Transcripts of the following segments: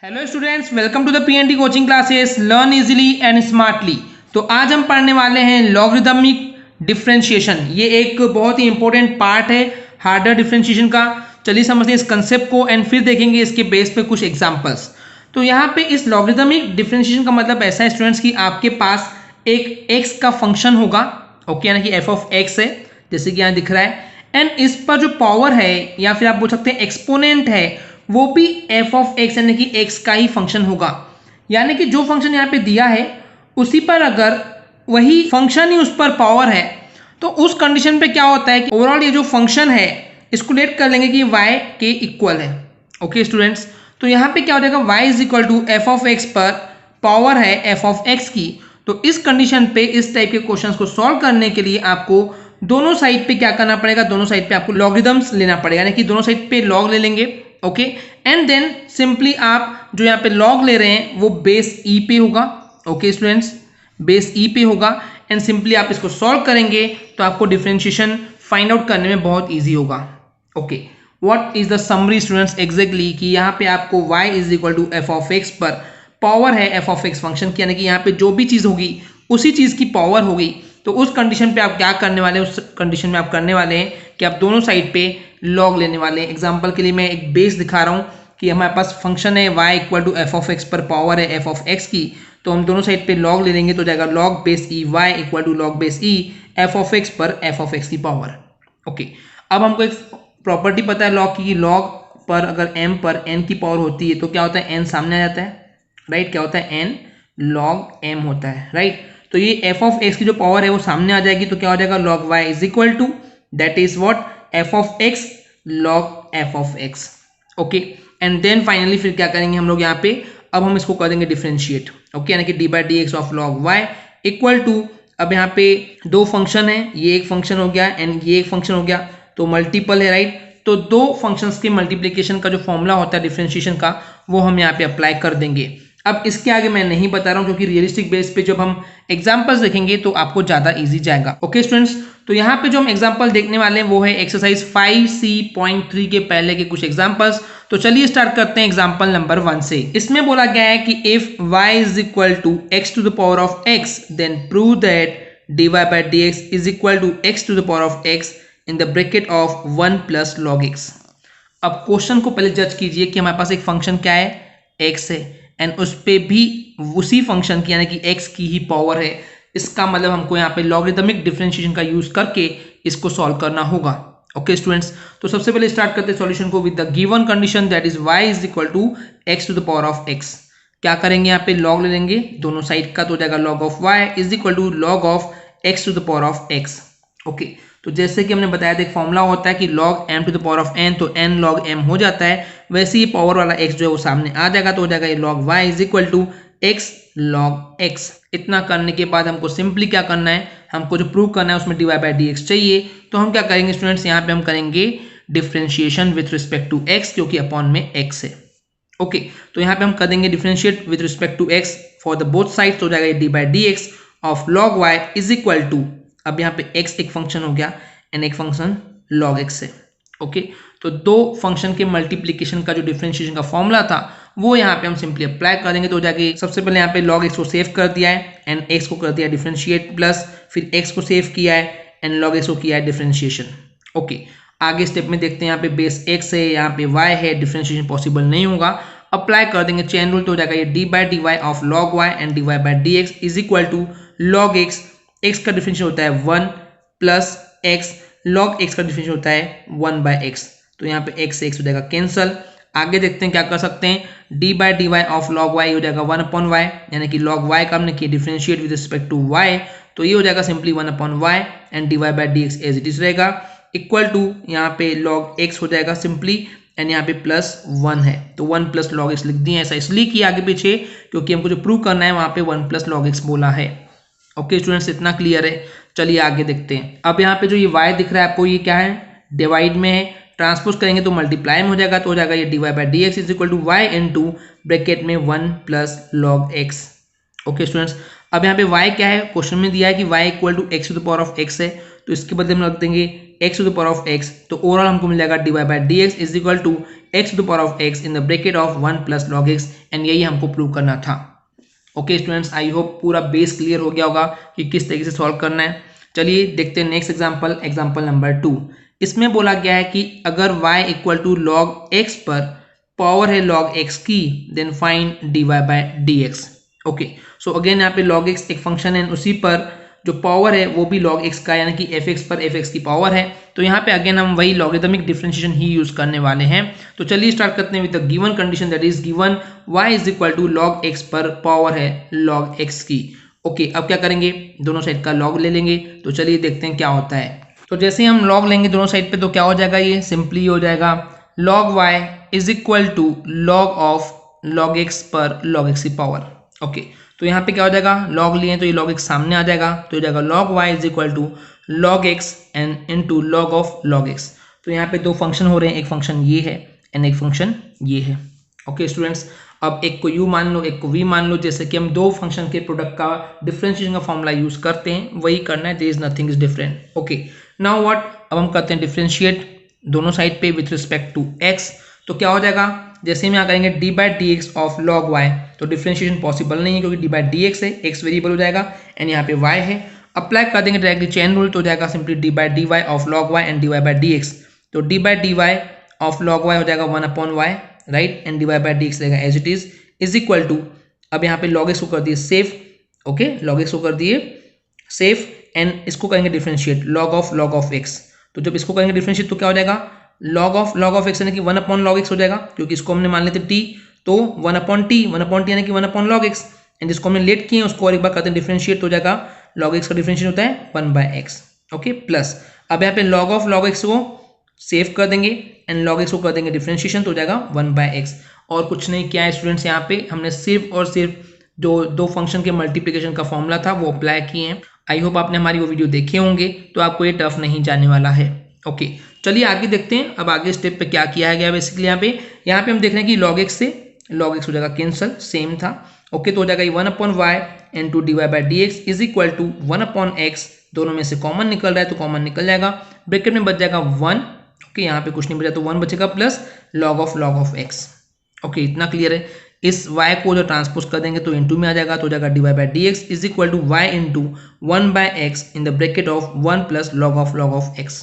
Hello students, welcome to the PNT coaching classes learn easily and smartly. तो आज हम पढ़ने वाले हैं लॉगरिदमिक डिफरेंशिएशन। ये एक बहुत ही इंपॉर्टेंट पार्ट है हार्डर डिफरेंशिएशन का। चलिए समझते हैं इस कंसेप्ट को एंड फिर देखेंगे इसके बेस पे कुछ एग्जांपल्स। तो यहाँ पे इस लॉगरिदमिक डिफरेंशिएशन का मतलब ऐसा है स्टूडेंट्स कि आपके पास एक एक्स का फंक्शन होगा, ओके, यानी कि एफ ऑफ एक्स है जैसे कि यहाँ दिख रहा है, एंड इस पर जो पावर है या फिर आप बोल सकते हैं एक्सपोनेंट है वो भी एफ ऑफ एक्स यानी कि एक्स का ही फंक्शन होगा। यानी कि जो फंक्शन यहाँ पे दिया है उसी पर अगर वही फंक्शन ही उस पर पावर है तो उस कंडीशन पे क्या होता है कि ओवरऑल ये जो फंक्शन है इसको लेट कर लेंगे कि y के इक्वल है। ओके स्टूडेंट्स, तो यहाँ पे क्या हो जाएगा, y is equal to F of X पर पावर है एफ ऑफ एक्स की। तो इस कंडीशन पे इस टाइप के क्वेश्चंस को सॉल्व करने के लिए आपको दोनों साइड पे क्या करना पड़ेगा, दोनों साइड पे आपको लॉगरिदम्स लेना पड़ेगा, यानी कि दोनों साइड पे लॉग ले लेंगे। ओके, एंड देन सिंपली आप जो यहाँ पे लॉग ले रहे हैं वो बेस ई पे होगा। ओके स्टूडेंट्स, बेस ई पे होगा एंड सिंपली आप इसको सॉल्व करेंगे तो आपको डिफरेंशिएशन फाइंड आउट करने में बहुत ईजी होगा। Okay, what is the summary students exactly कि यहाँ पे आपको y is equal to F of X पर पावर है एफ ऑफ एक्स फंक्शन की, यानी कि यहाँ पे जो भी चीज़ होगी उसी चीज़ की पावर होगी। तो उस कंडीशन पे आप क्या करने वाले हैं, उस कंडीशन में आप करने वाले हैं कि आप दोनों साइड पे लॉग लेने वाले हैं। एग्जांपल के लिए मैं एक बेस दिखा रहा हूँ कि हमारे पास फंक्शन है y equal to F of X पर पावर है एफ ऑफ एक्स की, तो हम दोनों साइड पे लॉग ले लेंगे तो जाएगा log base E y equal to log base E F of X पर एफ ऑफ एक्स की पावर। ओके, अब हमको एक प्रॉपर्टी पता है लॉग की, लॉग पर अगर m पर n की पावर होती है तो क्या होता है, n सामने आ जाता है, राइट। क्या होता है, n लॉग m होता है, राइट। तो ये एफ ऑफ एक्स की जो पावर है वो सामने आ जाएगी तो क्या हो जाएगा, log y is equal to that is what, F of x log F of x. Okay, and then finally फिर क्या करेंगे हम लोग यहाँ पे, अब हम इसको कर देंगे डिफरेंशिएट। ओके, यानी कि D by D x of log y equal to, अब यहाँ पे दो फंक्शन है, ये एक फंक्शन हो गया एंड ये एक फंक्शन हो गया तो मल्टीपल है, राइट। तो दो फंक्शंस के मल्टीप्लिकेशन का जो फॉर्मूला होता है डिफरेंशिएशन का वो हम यहाँ पे अप्लाई कर देंगे। अब इसके आगे मैं नहीं बता रहा हूँ क्योंकि रियलिस्टिक बेस पे जब हम एग्जांपल्स देखेंगे तो आपको ज्यादा इजी जाएगा। ओके स्टूडेंट्स, तो यहाँ पे जो हम एग्जांपल देखने वाले हैं वो है एक्सरसाइज 5C.3 के पहले के कुछ एग्जांपल्स। तो चलिए स्टार्ट करते हैं एग्जांपल नंबर 1 से। इसमें बोला गया है कि if y is equal to x to the power of x then prove that dy by dx is equal to x to the power of x in the bracket of 1 plus log x। अब question को पहले जज कीजिए कि हमारे पास एक function क्या है, x है, एंड उस पे भी उसी फंक्शन की यानी कि x की ही पावर है। इसका मतलब हमको यहाँ पे लॉगरिदमिक डिफरेंशिएशन का यूज करके इसको सॉल्व करना होगा। ओके स्टूडेंट्स, तो सबसे पहले स्टार्ट करते हैं सॉल्यूशन को with the given condition that is y is equal to x to the power of x। क्या करेंगे, यहाँ पे लॉग ले लेंगे दोनों साइड का तो हो जाएगा log of y is equal to log of x to the power of x। ओके, तो जैसे कि हमने बताया था एक फॉर्मूला होता है कि log m to the power of n, तो n log m हो जाता है, वैसे ही पावर वाला x जो है वो सामने आ जाएगा तो हो जाएगा ये log y is equal to x log x। इतना करने के बाद हमको सिंपली क्या करना है, हमको जो प्रूव करना है उसमें dy बाई dx चाहिए। तो हम क्या करेंगे स्टूडेंट्स, यहाँ पे हम करेंगे differentiation with respect to x क्योंकि अपॉन में x है। ओके, तो यहाँ पे हम कर देंगे differentiate with respect to x for the both side, तो हो जाएगा D by dx of log y is equal to, अब यहाँ पे x एक फंक्शन हो गया एंड एक फंक्शन log x है। ओके, तो दो फंक्शन के मल्टीप्लिकेशन का जो डिफरेंशिएशन का फॉर्मूला था वो यहाँ पे हम सिंपली अप्लाई कर देंगे तो हो जाएगी, सबसे पहले यहाँ पे log x को सेव कर दिया है एंड x को कर दिया डिफरेंशिएट, प्लस फिर x को सेव किया है एंड log x को किया है डिफरेंशिएशन। ओके, आगे स्टेप में देखते हैं, यहाँ पे बेस x है, यहाँ पे y है, डिफरेंशिएशन पॉसिबल नहीं होगा, अप्लाई कर देंगे चेन रूल तो हो जाएगा ये D by D Y of log y and D Y by D x is equal to log x, x का डिफरेंशियल होता है 1 प्लस x, log x का डिफरेंशियल होता है 1 बाय x, तो यहाँ पे x से x हो जाएगा कैंसल। आगे देखते हैं क्या कर सकते हैं, d by D Y of log y हो जाएगा 1 अपॉन y, यानी कि log y का हमने किया differentiate with respect to y, तो ये हो जाएगा simply 1 upon y and dy by dx as it is रहेगा इक्वल टू, यहाँ पे log x हो जाएगा सिंपली एंड यहाँ पे प्लस 1 है तो 1 प्लस log x लिख दिए। ऐसा इसलिए किया आगे पीछे क्योंकि हमको जो प्रूव करना है वहाँ पे 1 प्लस log x बोला है। ओके स्टूडेंट्स, इतना क्लियर है। चलिए आगे देखते हैं। अब यहाँ पे जो ये y दिख रहा है आपको, ये क्या है, डिवाइड में है, ट्रांसपोज करेंगे तो मल्टीप्लाई में हो जाएगा तो हो जाएगा ये D Y by D x is equal to Y into bracket में 1 plus log X. Okay students, अब यहाँ पे y क्या है, क्वेश्चन में दिया है कि y equal to x to the power of x है, तो इसके बदले में रख देंगे x to the power of x, तो ओवरऑल हमको मिल जाएगा D Y by D x is equal to x to the power of X in the bracket of 1 plus log X, and यही हमको प्रूव करना था। ओके स्टूडेंट्स, आई होप पूरा base clear हो गया होगा कि किस तरीके से सॉल्व करना है। चलिए देखते हैं नेक्स्ट एग्जांपल, एग्जांपल नंबर 2। इसमें बोला गया है कि अगर y equal to log X पर पावर है लॉग एक्स की, then find dy by dx। Okay, so again यहाँ पे log x एक फंक्शन है, उसी पर जो पावर है वो भी log x का, यानी कि fx पर fx की पावर है। तो यहाँ पे अगेन हम वही लॉगरिदमिक डिफरेंशिएशन ही यूज करने वाले हैं। तो चलिए स्टार्ट करते हैं with the given condition, that is given y is equal to log x पर पावर है log x की। ओके, अब क्या करेंगे, दोनों साइड का log ले लेंगे। तो चलिए देखते हैं क्या होता है। तो जैसे ही हम log लेंगे दोनों साइड पे, तो क्या हो जाएगा, ये सिंपली हो जाएगा log y is equal to log of log x पर log x की पावर। ओके, तो यहाँ पे क्या हो जाएगा, log लिए तो ये log x सामने आ जाएगा, तो हो जाएगा log y is equal to log x and into log of log x। तो यहाँ पे दो फंक्शन हो रहे हैं, एक फंक्शन ये है एंड एक फंक्शन ये है। ओके स्टूडेंट्स, अब एक को u मान लो, एक को v मान लो, जैसे कि हम दो फंक्शन के प्रोडक्ट का डिफरेंशिएशन का फॉर्मूला यूज करते हैं, वही करना है, there is nothing is different. Okay, now what, अब हम करते हैं डिफरेंशिएट दोनों साइड पे विथ रिस्पेक्ट टू x। तो क्या हो जाएगा, जैसे हम यहाँ करेंगे d by D x of log y, तो डिफरेंशिएशन पॉसिबल नहीं है क्योंकि डी बाई डी एक्स है, एक्स वेरिएबल हो जाएगा एंड यहाँ पे y है। अप्लाई कर देंगे डायरेक्टली चेन रूल, तो हो जाएगा simply d by D Y of log y and D Y by D x. तो d by D Y of log y हो जाएगा 1 upon y, right, and D Y by D x रहेगा as it is equal to, अब यहाँ पे log x को कर दिए सेफ। ओके, log x को कर दिए सेफ एंड इसको करेंगे डिफरेंशिएट log ऑफ x। तो जब इसको करेंगे डिफरेंशिएट तो क्या हो जाएगा, log ऑफ x यानी कि 1 अपॉन log x हो जाएगा, क्योंकि इसको हमने मान लेते t, तो 1 अपॉन t यानी कि 1 अपॉन log x, एंड जिसको हमने लेट किए उसको और एक बार करते हैं डिफरेंशिएट, तो हो जाएगा log x का डिफरेंशिएट होता है 1 बाय x। ओके, प्लस अब यहाँ पे log x को सेव कर देंगे एंड log x को कर देंगे डिफरेंशिएशन, तो हो जाएगा 1 बाय x। और कुछ नहीं किया है स्टूडेंट्स, यहाँ पे हमने सिर्फ और सिर्फ जो दो फंक्शन के मल्टीप्लिकेशन का फॉर्मूला था वो अप्लाई किए हैं। आई होप आपने हमारी वो वीडियो देखे होंगे, तो आपको ये टफ नहीं जाने वाला है। ओके, चलिए आगे देखते हैं अब आगे स्टेप पे क्या किया गया। बेसिकली यहाँ पे हम देख रहे हैं कि log x से log x हो जाएगा कैंसल, सेम था। ओके, तो हो जाएगा 1 upon y and to d Y by D x is equal to 1 upon x, दोनों में से कॉमन निकल रहा है तो कॉमन निकल जाएगा, ब्रैकेट में बच जाएगा 1। ओके, यहाँ पे कुछ नहीं बचा तो 1 बचेगा plus log of x। Okay, इतना क्लियर है। इस y को जो ट्रांसपोज कर देंगे तो इनटू में आ जाएगा, तो हो जाएगा D Y by D x is equal to Y into 1 by x in the bracket of 1 plus log of x।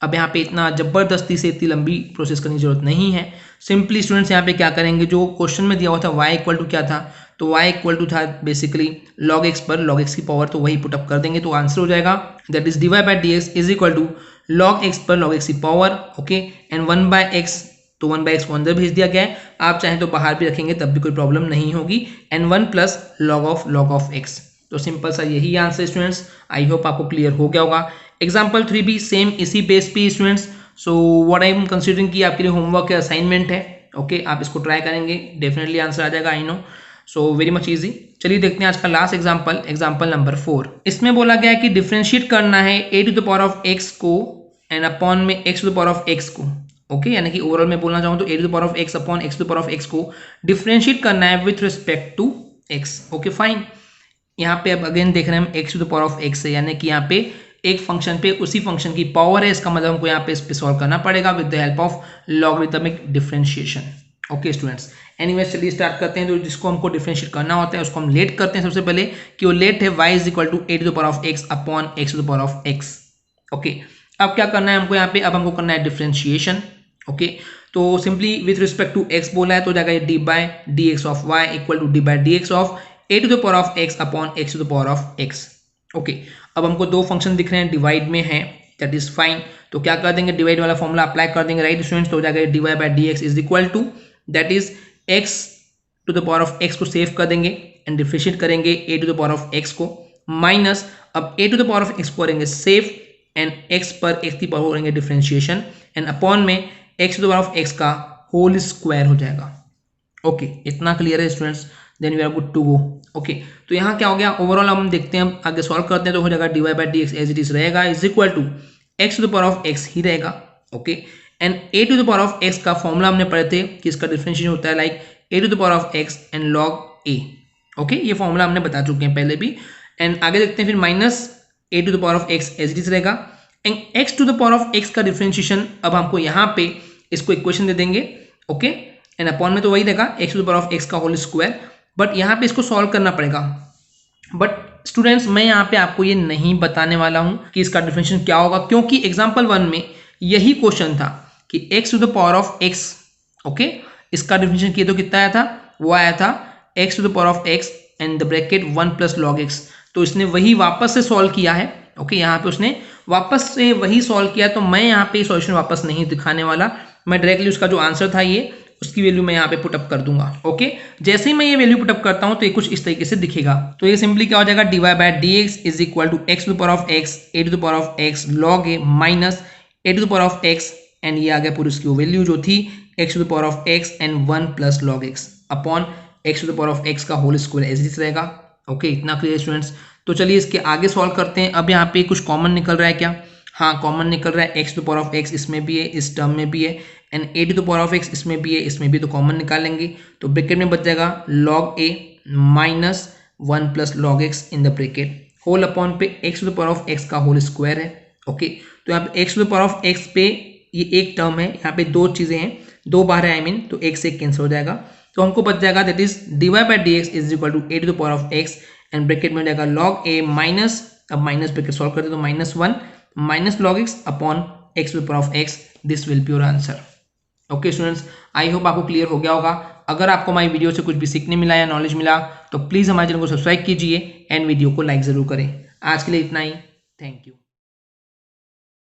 अब यहाँ पे इतना जबरदस्ती से इतनी लंबी प्रोसेस करने की जरूरत नहीं है। सिंपली स्टूडेंट्स यहाँ पे क्या करेंगे, जो क्वेश्चन में दिया हुआ था y इक्वल टू क्या था, तो y इक्वल टू था बेसिकली log x पर log x की पावर, तो वही पुटअप कर देंगे तो आंसर हो जाएगा that is d Y by D x is equal to log x पर log x की power. Okay, and 1 by x, तो 1 बाय एक्स को अंदर भेज दिया गया है, आप चाहें तो बाहर भी रखेंगे तब भी कोई प्रॉब्लम नहीं होगी, and 1 plus log of x। तो सिंपल सा यही आंसर स्टूडेंट्स, आई होप आपको क्लियर हो गया होगा। एग्जाम्पल 3 भी सेम इसी बेस पे students. So what I am considering कि आपके लिए होमवर्क या असाइनमेंट है। ओके, आप इसको ट्राई करेंगे डेफिनेटली आंसर आ जाएगा, I know, so very much easy. चलिए देखते हैं आज का लास्ट एग्जाम्पल, एग्जाम्पल नंबर 4। इसमें बोला गया है कि डिफरेंशिएट करना है a to the power of x को एंड अपॉन में x to the power of x को। ओके, यानी कि ओवरऑल में बोलना चाहूँ तो a to the power of x upon x to the power of x को डिफरेंशिएट करना है with respect to x। Okay fine, यहाँ पे अब अगेन देख रहे हैं हम x to the power of x है, यानी कि यहाँ पे एक फंक्शन पे उसी फंक्शन की पावर है, इसका मतलब हमको यहाँ पे इस पे सॉल्व करना पड़ेगा with the help of logarithmic differentiation. Okay students, anyways चलिए स्टार्ट करते हैं। तो जिसको हमको डिफरेंशिएट करना होता है उसको हम लेट करते हैं सबसे पहले, कि वो लेट है y is equal to a to the power of x upon x to the power of x। Okay, अब क्या करना है हमको यहाँ पे, अब हमको करना है डिफरेंशिएशन। ओके, तो simply with respect to x बोला है तो जाएगा ये D by D x of y equal to d by D x of a to the power of x upon x to the power of x। Okay, अब हमको दो function दिख रहे हैं, डिवाइड में है, दैट इज फाइन। तो क्या कर देंगे, डिवाइड वाला फॉर्मूला अप्लाई कर देंगे, राइट स्टूडेंट्स। तो हो जाएगा D Y by D x is equal to that is x to the power of x को सेव कर देंगे एंड डिफरेंशिएट करेंगे a to the power of x को, माइनस अब a to the power of x को करेंगे save and x पर x की पावर करेंगे डिफरेंशिएशन एंड अपॉन में x to the power of x का होल स्क्वायर हो जाएगा। ओके, इतना क्लियर है students, then we are good to go. Okay, तो यहाँ क्या हो गया, ओवरऑल हम देखते हैं, आगे सॉल्व करते हैं तो हो जाएगा D Y by D x as it is रहेगा is equal to x to the power of x ही रहेगा। Okay, and a to the power of x का फॉर्मूला हमने पढ़े थे कि इसका डिफरेंशिएशन होता है like a to the power of x and log a. Okay, ये फॉर्मूला हमने बता चुके हैं पहले भी। एंड आगे देखते हैं फिर minus a to the power of x as it is रहेगा and x to the power of x का डिफरेंशिएशन, अब हमको यहाँ पे इसको इक्वेशन दे देंगे। ओके, एंड अपॉन में तो वही रहेगा x to the power of x का होल स्क्वायर, बट यहाँ पे इसको सॉल्व करना पड़ेगा। बट स्टूडेंट्स मैं यहाँ पे आपको ये नहीं बताने वाला हूँ कि इसका डिफरेंशिएशन क्या होगा, क्योंकि एग्जाम्पल 1 में यही क्वेश्चन था कि x to the power of x, okay, इसका डिफरेंशिएशन किया तो कितना आया था, वो आया था x to the power of x and the bracket 1 plus log x. तो इसने वही वापस से सॉल्व किया है, ओके, यहाँ पे उसने वापस से वही सॉल्व किया, तो मैं यहाँ पे सॉल्यूशन वापस नहीं दिखाने वाला, मैं डायरेक्टली उसका जो आंसर था ये उसकी वैल्यू मैं यहाँ पे पुटअप कर दूंगा। ओके, जैसे ही मैं ये वैल्यू पुटअप करता हूँ तो ये कुछ इस तरीके से दिखेगा। तो ये सिंपली क्या हो जाएगा, dy by d x is equal to x to the power of x a to the power of x log a minus a to the power of x, and ये आ गया पूरी उसकी वैल्यू जो थी x to the power of x and 1 plus log x upon x to the power of x का whole square ऐसे ही रहेगा। ओके, इतना क्लियर स्टूडेंट्स। तो चलिए इसके आगे सॉल्व करते हैं। अब यहाँ पे कुछ कॉमन निकल रहा है क्या, हाँ कॉमन निकल रहा है, x to the power of x इसमें भी है, इस टर्म में भी है, and a to the power of x इसमें भी है, इसमें भी, तो कॉमन निकालेंगे तो ब्रैकेट में बच जाएगा log a minus 1 plus log x in the bracket whole upon पे x to the power of x का होल स्क्वायर है। ओके, तो यहाँ पे x to the power of x पे ये एक टर्म है, यहाँ पे दो चीजें हैं, दो बार है आई मीन, तो एक से एक कैंसिल हो जाएगा, तो हमको बच जाएगा that is d Y by D x is equal to a to the power of x and bracket में हो जाएगा लॉग ए माइनस, अब माइनस ब्रैकेट सॉल्व करते तो minus 1 minus log x upon x to the power of x, this will be your answer. Okay students, I hope आपको clear हो गया होगा। अगर आपको हमारी वीडियो से कुछ भी सीखने मिला या नॉलेज मिला तो प्लीज़ हमारे चैनल को सब्सक्राइब कीजिए एंड वीडियो को लाइक ज़रूर करें। आज के लिए इतना ही, थैंक यू।